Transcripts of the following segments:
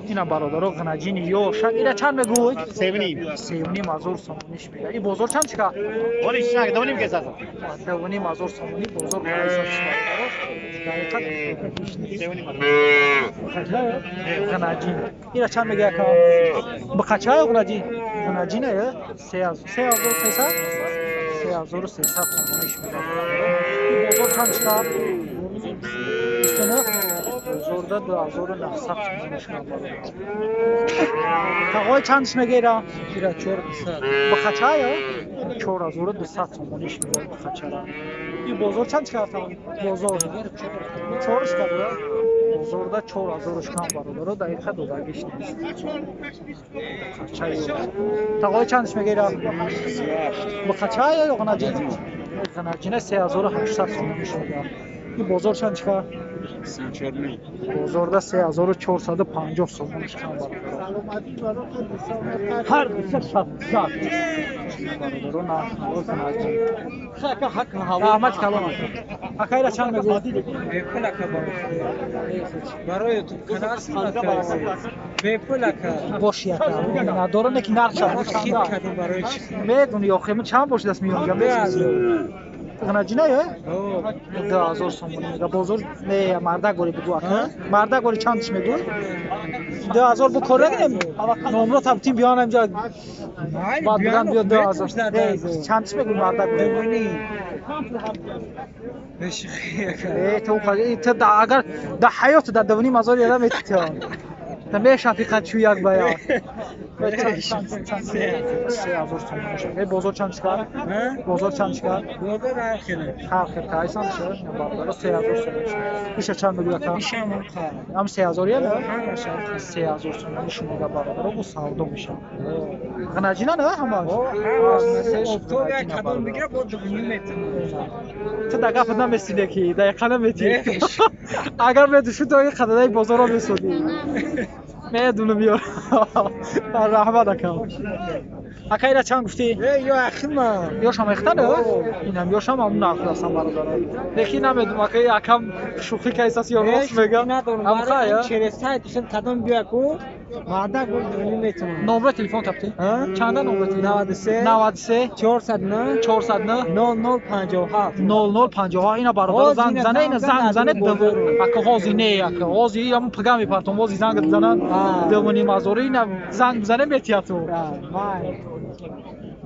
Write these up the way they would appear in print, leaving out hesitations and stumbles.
اینا برادرها غنجین یا شد اینا چند میگوی؟ 3,500 سومونیش میگه. این بازار چند چیکار؟ ولش نگه دونیم که زدم 2,500 سومونی بازار قایسش غنجین اینا چند میگه که بقچه های غنجینه 3,300 سومونیش میگه. این بازار چند چیکار؟ بازار 2,900 سومونیش میگه. تقوی چندش میگیره؟ ایرا 400 بقچه های 4,200 سومونیش میگه بقچه را. این بازار چند چیکار بازار 4 کرده بازار دا 4,000 کم برادر دقیقه دودگیش نیست. بقچه تقوی چندش میگیره؟ بقچه یا غنجین؟ غنجین 3,800 سومونیش میگه. این بازار چند چیکار؟ بازار دا 3,450 سومونیش کم برادر. هر بیشه شد برادر نه غنجین. حق احمد کلام اخیرا چند میگو؟ بپول اکا برای تو کانال سنت بپول اکا باش یک نداره نکی نرخ شد خیر کردیم برای چی میدونی یا خیلی چند باش دست میونم غنجینه یا 2,000 سومونی میگه بازار نه مردک گوری بگو اکا مردک گوری چندش میگو 2,000 بکره نمره تبتیم بیان اینجا بعد بگم بیا 2,000 چندش میگو مردک گوری بشه خیر تو اگر در حیات در 2,500 یادم میتونم تمام شفقت شو یک بیان 3,000 سومونی بازار چند چیکار؟ بازار چند چیکار؟ بازار آخره آخر کایسان شد برادر 3,000 سومونی میشه چند میگه کام میشم هم 3,000 یا نه همش 3,000 سومونی شما برادر او سودا میشه غنجین نه همش تو یک کدوم بگیره با 2,500 تو دقیقا فدا میسیده کی دقیقا نمیتی اگر میدوشی تو یک خدای بازار رو میسودی میدونم بیا رحمت اکم اکایدا چند گفتی؟ یا اخی ما یا شما اختنه؟ اینم یا شما هم نخواستم برادر لیکن نمیدونم اکای اکم شوخی که احساس یا راست میگم هم خواهی؟ چرا سایت داشتن کدوم بیا کو ماده گل 2,500 نمره تلفن تبتی؟ چند نمره تلفن؟ 93 409 0057 0057 اینا برادر زنگ زنه اینا زنگ زنه اکا هازی نه اکا هازی هم پیغام میپرتم هازی زنگ زنن 2,500 اینا زنگ زنه میتیاتو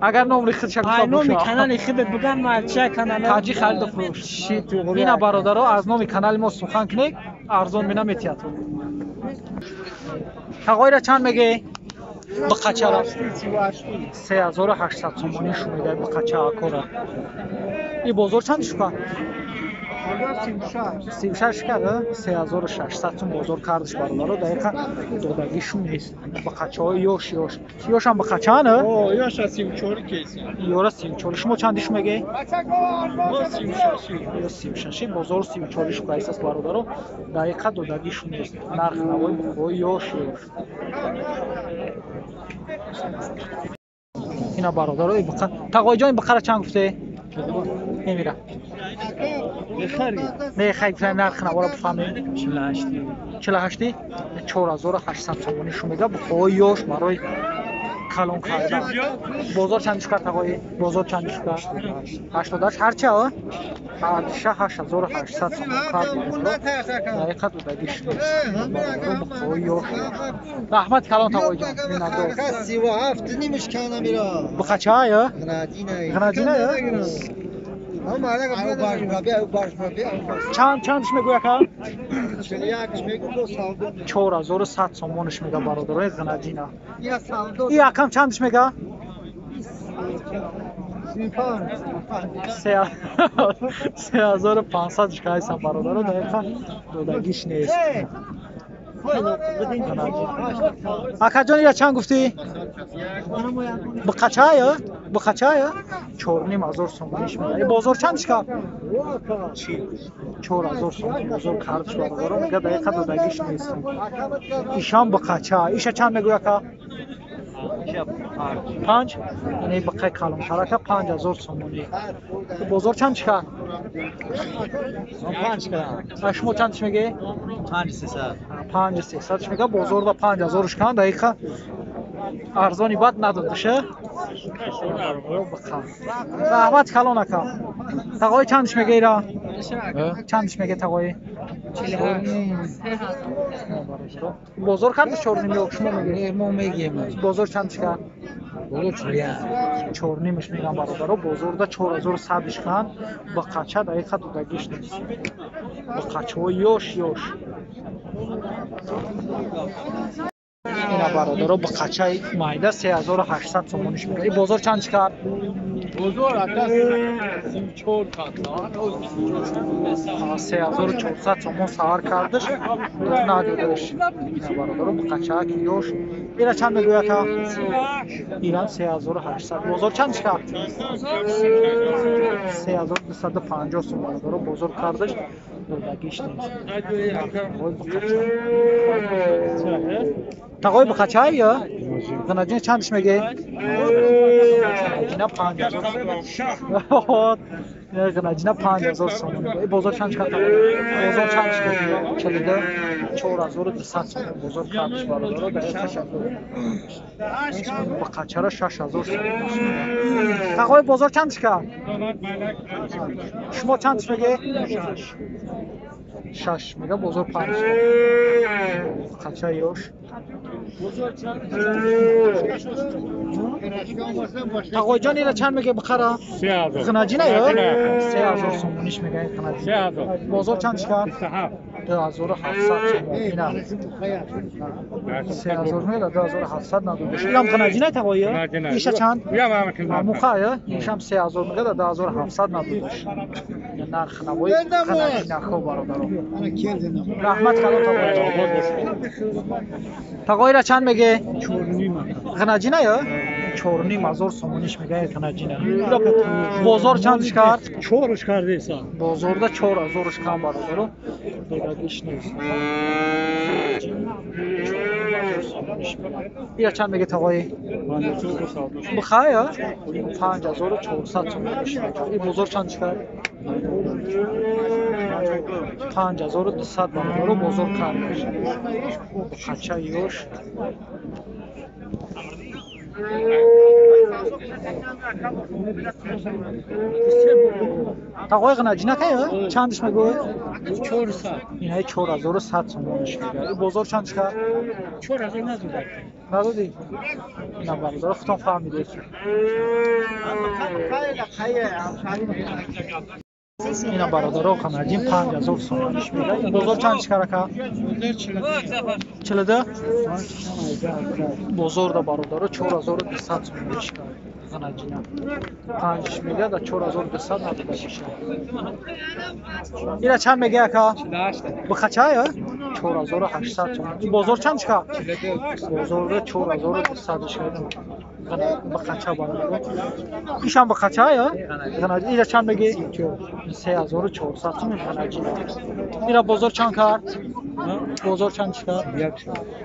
اگر نمره خود شکل باشه نام کانال خودت بگن ما چه کانال تاجی خرید و فروش اینا برادرها از نام کانال ما سخن کنید ارزان مینا میتیاتو تقوی چند میگه بقچه را 3,800 سومونی شو میده بقچه اکورا این بازار چند شکا 36 کرده 3,600 سوم بازار کردش برادر دقیقا دودگیشون نیست بقچه های یوش هم بقچه ها نه؟ یوش 34 کیسی یورا 34 شما چندش میگه؟ ما 36 بازار 34 شو کایساس برادر دقیقا دودگیشون نیست نرخ نوای بخواه یوش اینا برادر های بقر تقوی جان بقره چند گفته؟ نمیره نه خیلی نرخ نوارا بفهمیم 48 4,800 سومونی شو میگه بخواه یوش برای کلون کردن بازار چندش کرد تقوی بازار چندش کرد 88 هرچه ها 8,800 سومون کرد دقیقا دودگیش نیست بخواه یوش رحمت کلون تقوی جان 37 نمیش کنم میرا بخچه ها یا؟ غنجینه یا؟ چندش میگو یکا؟ 4,100 سومونش میگه برادرای غنجینه این یکم چندش میگه؟ 3,500 شکایست برادر دقیقا دودگیش نیست اکا جان یا چند گفتی؟ بقچه یا؟ بقچه یا؟ 4,500 سومونیش میگه بازار چندش که؟ 4,000 سومون بازار کردش برادر میگه دقیقا دودگیش نیست ایشان بقچه ایشا چند میگو یکا؟ 5 یعنی بقیه کلام ترکه 5,000 سومونی بازار چندش که؟ 5 کنم شما چندش میگه؟ 5 300 5300 میگه بازار 5000 کان دقیقا ارزانی بد ندادشه رحمت کلان اکا تقوی چندش میگه ایرا چندش میگه تقوی بازار کردش 4 نیم شما میگه ما میگیم بازار چندش کرد بولو چریا 4 نیمش میگم برادر بازار 4100 کان با قچه دقیقا دودگیش نیست با قچه و یوش اینا برادر با قچه مایده 3800 سومونش میگه این بازار چندش کرد بزرگ اتا 34 تا 3400 سومون سوار کردش ندادش اینا برادر با قچه که یوش اینا چند میگویا که ایران 3800 بازار چندش کرد 3250 سومون برادر بازار کردش دودگیش نیست تقوی بخچه یا؟ غناجین چندش میگه؟ غناجین 5000 غناجین 5000 سومون بازار چندش کرد؟ بازار چندش کرد؟ 4200 سومون بازار کردش برادر دقیقا بخچه را 6000 سومون تقوی بازار چندش کرد؟ شما چندش میگه؟ 6 میگه بازار 5 قچه یوش تقوی جان ایره چند میگه بخره؟ 3000 غناجینه یا؟ 3000 سومونیش میگه غناجینه 3000 بازار چندش کرد؟ 2700 سومون اینا 3000 میگه 2700 ندادش اینم غناجینه تقوی ایشه چند؟ موخه یا؟ ایشم 3000 میگه 2700 ندادش نرخ نوای غناجینه خوب برادر رحمت کلام تقوی را چند میگه؟ 4.5 غناجینه یا؟ 4.5 سومونیش میگه غناجینه بازار چندش کرد؟ 4 کرده ایسا بازار 4000 کم برادر دیگه‌اش نیست یا چند میگه تقوی؟ بخواه یا؟ 5400 سومونیش میگه این بازار چندش کرد؟ 5200 برادر بازار کردش قچه یوش تقوی غناجینه که یا؟ چندش میگوی؟ 400 این 4100 سومونش میگه این بازار چندش کرد؟ 4000 ندوده ندادی؟ نه برادر خودم فهمیده اینا برادر غناجین 5000 سومونش میگه این بازار چندش کرد که؟ 42 بازار برادر 4200 سومونش کرد غناجینه 5 میگه 4200 ندادش اینا چند میگه که؟ بخچه یا؟ 4800 سومون این بازار چندش کرد؟ بازار 4200 شده بخچه برادر ایشم بخچه یا؟ غناجین اینا چند میگه؟ 3400 سومون غناجینه اینا بازار چند کرد؟ بازار چندش کرد؟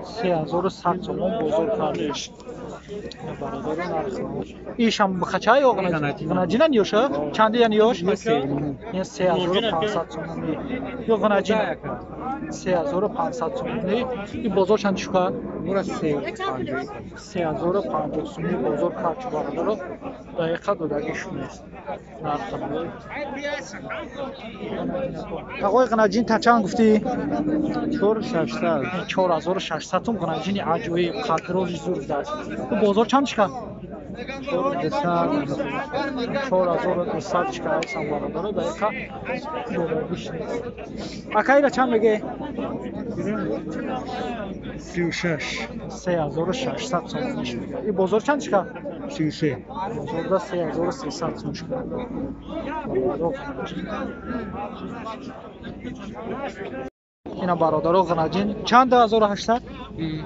3100 سومون بازار کردش برادر نرخ ایشم بخچه یا غناجینه نیوشه؟ چندی یعنی یوش؟ این 3500 سومونی یا غناجینه 3500 سومونی این بازار چندش کرد؟ 3050 سومونی بازار کرد برادر دقیقا دودگیش نیست نرخ تقوی غناجین تا چند گفتی؟ 4600 توم غناجین عجوی قدروش زور داد بازار چندش کرد؟ 4200 شکایت سام برادر دقیقا دودگیش نیست اکایی را چند میگه؟ 3600 سومونش میگه این بازار چندش کرد؟ 33 بازار 3300 سومونش کرد اینا برادر غناجین چند 2800 این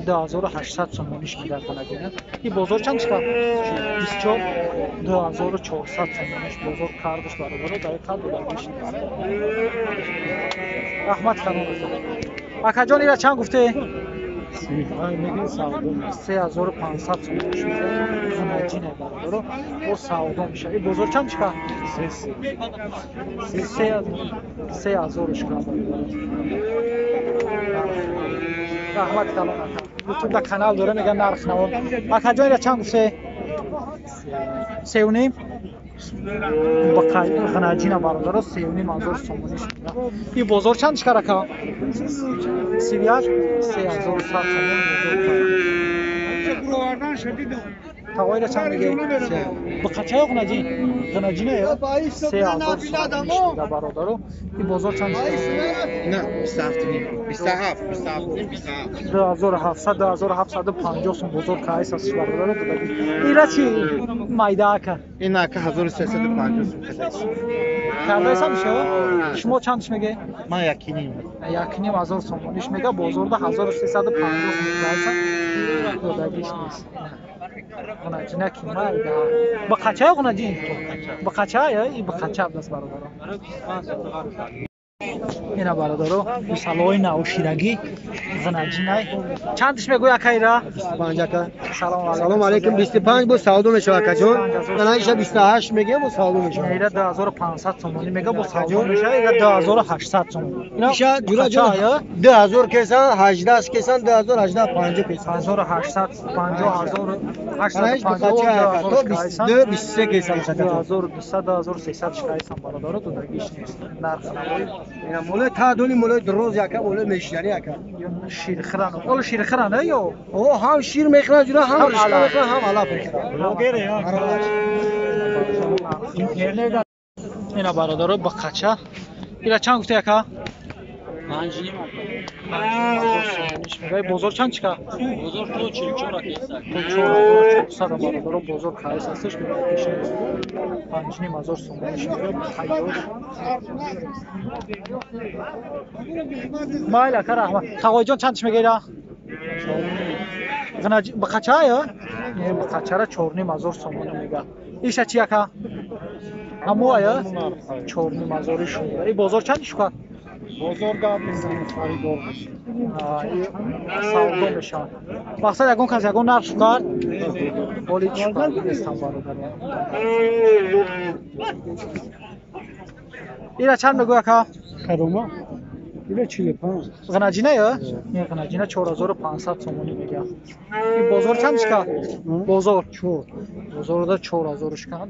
2800 سومونیش میده غناجین این بازار چندش کرد 24 2400 سومونیش بازار کردش برادر دقیقاً دودگیش رحمت کنم اکا جان اینا چند گفته 3500 سومونیش میده غناجینه برادر با سودا میشه این بازار چندش کرد 3000 کرد رحمت کلام یوتیوب دا کانال داره میگن نرخ نوار اکا جان را چند گفته؟ 3.5 با خناجین برادر 3.5 منظور سومونیش این بازار چند شکر اکا؟ 31 3100 سومون تقوی را چند میگه؟ با قچه های خناجین یا؟ 3000 سومونیش میگه برادر این بازار چند شکر؟ نه 27 2700 2750 سوم بزرگ که هست از برادر تو بگی ایرا چی مایده که این که 1350 سوم کدایست کرده ایسا میشه شما چندش میگه من یکی نیم 1.5 سومونیش میگه بازار ده 1350 سوم کدایست تو بگیش نیست خناجینه کی مایده با قچه خناجین با قچه این با قچه دست برادر اینا برادرو سالوی نوشیرگی خناجینه چندش میگوی اکایرا 25 اکا سلام سلام علیکم 25 بود سعودو میشه اکا جون من ایشا 28 میگم و سعودو میشه ایرا 2500 سومونی میگه با ساجون میشه ایرا 2800 سومونی ایشا جورا جورا 2000 کیسان 18 کیسان 2018 کیسان 2850 850 تو 23 کیسان اکا 2200 2300 شکایسان برادر تو درگیش نیست نرخ اینا مولا تادونی مولا دروز یکا مولا میشنی یکا شیر خرانو اول شیر خرانه یو او هم شیر میخرن جورا هم رشته میخرن هم علاف میخرن اینا برادر با قچه اینا چند گفته یکا 5 نیم میگه بزرگ چند چیکار بزرگ تو 44 کیسه تو 4400 برادر بزرگ خایس هستش که درگیش نیست 5000 سومونیش میگه خیلی مایل اکا رحمت تقوی جان چندش میگه اینا با قچه یا؟ با قچه را 4500 سومونی میگه ایشا چی اکا؟ همو آیا؟ 4500 شونه این بازار چندش کن؟ بزرگ میزنه خریدار میشه سعودو میشن مقصد یکون کس یکون نرخ شکار ولی چکار نیستم برادر اینا چند بگو اکا؟ خروما اینا 45 غناجینه یا؟ این غناجینه 4500 سومونی میگه این بازار چندش کن؟ بازار؟ بازار دا 4000 شکار